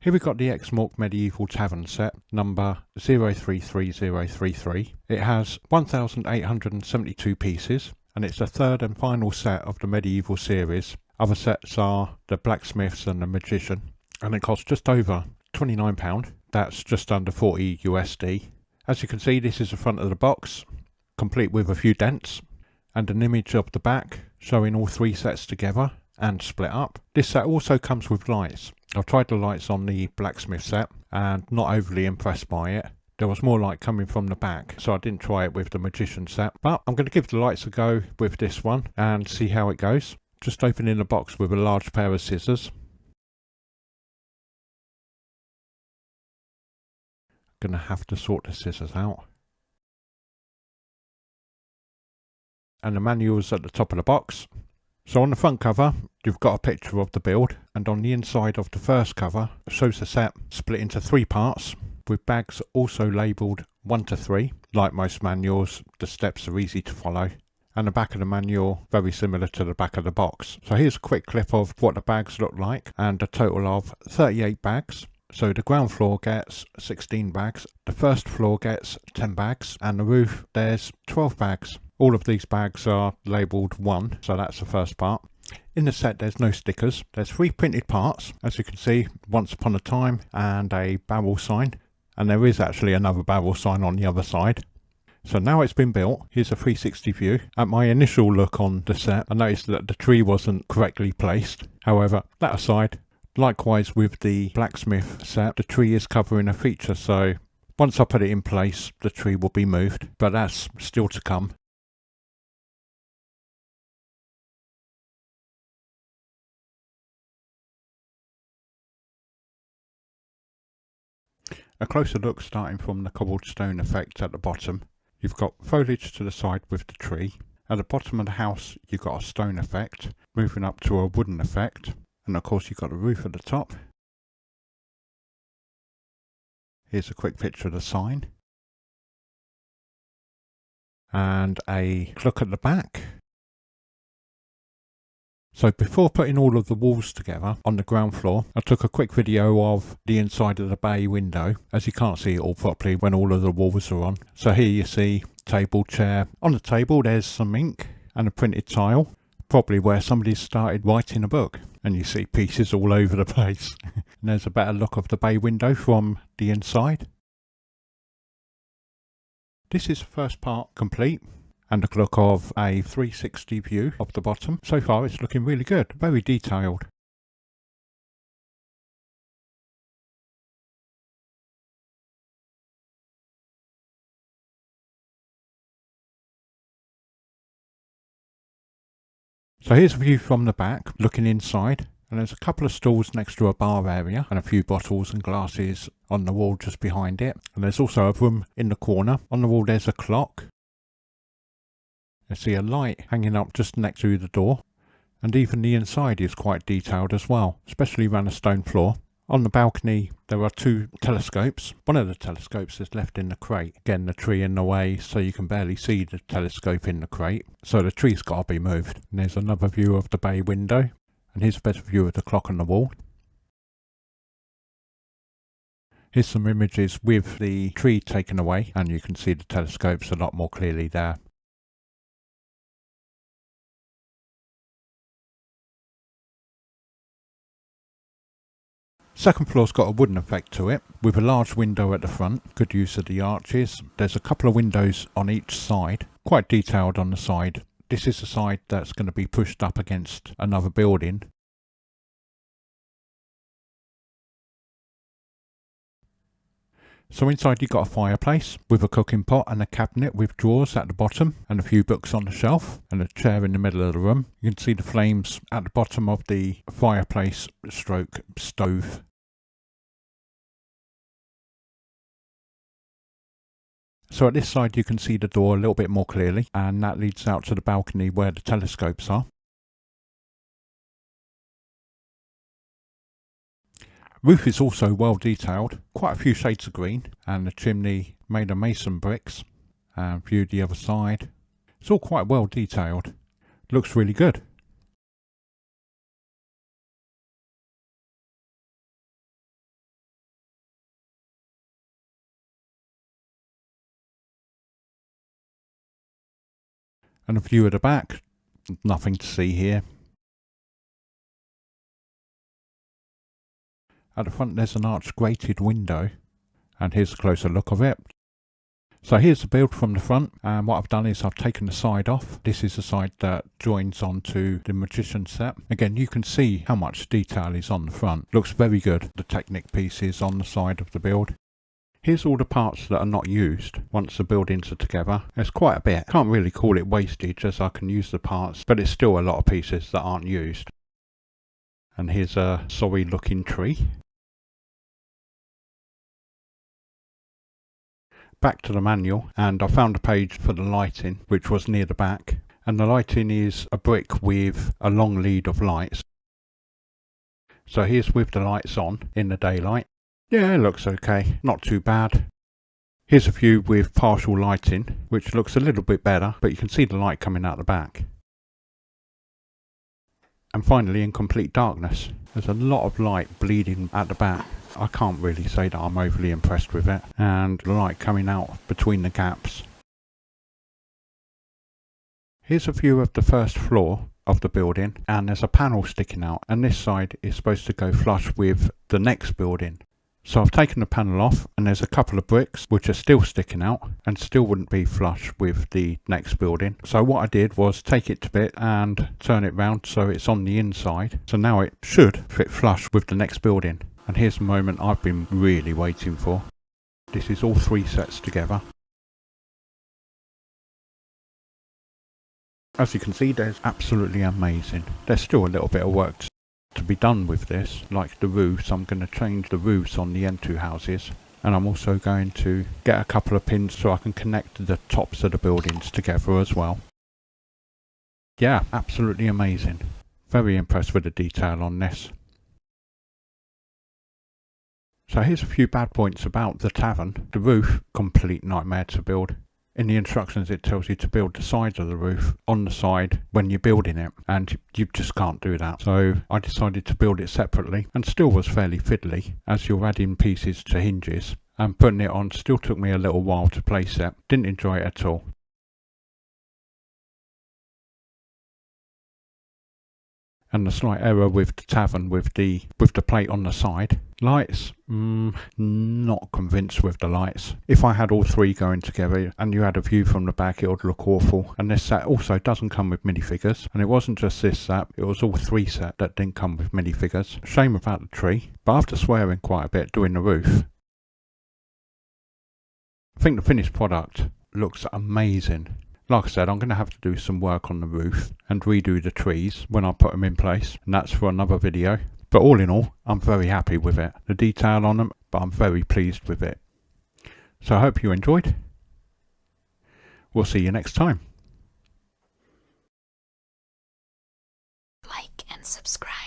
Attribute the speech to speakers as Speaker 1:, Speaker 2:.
Speaker 1: Here we've got the Xmork Medieval Tavern set, number 033033. It has 1,872 pieces, and it's the third and final set of the Medieval series. Other sets are the Blacksmiths and the Magician, and it costs just over £29. That's just under 40 USD. As you can see, this is the front of the box, complete with a few dents, and an image of the back showing all three sets together and split up. This set also comes with lights. I've tried the lights on the Blacksmith set and not overly impressed by it. There was more light coming from the back, so I didn't try it with the Magician set. But I'm going to give the lights a go with this one and see how it goes. Just opening the box with a large pair of scissors. Going to have to sort the scissors out. And the manual's at the top of the box. So on the front cover, you've got a picture of the build, and on the inside of the first cover, it shows the set split into 3 parts, with bags also labelled 1 to 3. Like most manuals, the steps are easy to follow, and the back of the manual very similar to the back of the box. So here's a quick clip of what the bags look like, and a total of 38 bags. So the ground floor gets 16 bags, the first floor gets 10 bags, and the roof there's 12 bags. All of these bags are labelled 1, so that's the first part. In the set there's no stickers. There's 3 printed parts, as you can see, Once Upon a Time and a barrel sign. And there is actually another barrel sign on the other side. So now it's been built, here's a 360 view. At my initial look on the set, I noticed that the tree wasn't correctly placed. However, that aside, likewise with the Blacksmith set, the tree is covering a feature, so once I put it in place, the tree will be moved, but that's still to come. A closer look starting from the cobblestone effect at the bottom. You've got foliage to the side with the tree. At the bottom of the house you've got a stone effect, moving up to a wooden effect, and of course you've got the roof at the top. Here's a quick picture of the sign. And a look at the back. So before putting all of the walls together on the ground floor, I took a quick video of the inside of the bay window, as you can't see it all properly when all of the walls are on. So here you see table, chair. On the table there's some ink and a printed tile, probably where somebody started writing a book. And you see pieces all over the place. And there's a better look of the bay window from the inside. This is the first part complete. And a look of a 360 view of the bottom. So far it's looking really good, very detailed. So here's a view from the back, looking inside. And there's a couple of stools next to a bar area and a few bottles and glasses on the wall just behind it. And there's also a room in the corner. On the wall there's a clock. I see a light hanging up just next to the door, and even the inside is quite detailed as well, especially around the stone floor. On the balcony there are 2 telescopes. One of the telescopes is left in the crate. Again, the tree in the way, so you can barely see the telescope in the crate, so the tree's got to be moved. And there's another view of the bay window, and here's a better view of the clock on the wall. Here's some images with the tree taken away, and you can see the telescopes a lot more clearly there. Second floor's got a wooden effect to it, with a large window at the front, good use of the arches. There's a couple of windows on each side, quite detailed on the side. This is the side that's going to be pushed up against another building. So inside you've got a fireplace with a cooking pot and a cabinet with drawers at the bottom and a few books on the shelf and a chair in the middle of the room. You can see the flames at the bottom of the fireplace stroke stove. So at this side you can see the door a little bit more clearly, and that leads out to the balcony where the telescopes are. Roof is also well detailed, quite a few shades of green, and the chimney made of mason bricks, and viewed the other side. It's all quite well detailed, looks really good. And a view of the back, nothing to see here. At the front there's an arched grated window, and here's a closer look of it. So here's the build from the front, and what I've done is I've taken the side off. This is the side that joins onto the magician set. Again, you can see how much detail is on the front. Looks very good, the Technic pieces on the side of the build. Here's all the parts that are not used once the buildings are together. There's quite a bit. Can't really call it wastage as I can use the parts, but it's still a lot of pieces that aren't used. And here's a sorry looking tree. Back to the manual, and I found a page for the lighting which was near the back, and the lighting is a brick with a long lead of lights. So here's with the lights on in the daylight. Yeah, it looks okay, not too bad. Here's a view with partial lighting, which looks a little bit better, but you can see the light coming out the back. And finally in complete darkness. There's a lot of light bleeding at the back. I can't really say that I'm overly impressed with it. And the light coming out between the gaps. Here's a view of the first floor of the building, and there's a panel sticking out, and this side is supposed to go flush with the next building. So I've taken the panel off, and there's a couple of bricks which are still sticking out and still wouldn't be flush with the next building. So what I did was take it to bit and turn it round so it's on the inside. So now it should fit flush with the next building. And here's the moment I've been really waiting for. This is all three sets together. As you can see, there's absolutely amazing. There's still a little bit of work to be done with this, like the roofs. I'm going to change the roofs on the N2 houses, and I'm also going to get a couple of pins so I can connect the tops of the buildings together as well. Yeah, absolutely amazing. Very impressed with the detail on this. So here's a few bad points about the Tavern. The roof, complete nightmare to build. In the instructions it tells you to build the sides of the roof on the side when you're building it, and you just can't do that. So I decided to build it separately, and still was fairly fiddly as you're adding pieces to hinges, and putting it on still took me a little while to place it. Didn't enjoy it at all. And the slight error with the Tavern with the plate on the side. Lights, not convinced with the lights. If I had all three going together and you had a view from the back, it would look awful. And this set also doesn't come with minifigures. And it wasn't just this set, it was all three sets that didn't come with minifigures. Shame about the tree, but after swearing quite a bit doing the roof, I think the finished product looks amazing. Like I said, I'm going to have to do some work on the roof and redo the trees when I put them in place, and that's for another video. But all in all, I'm very happy with it. The detail on them, but I'm very pleased with it. So I hope you enjoyed. We'll see you next time.
Speaker 2: Like and subscribe.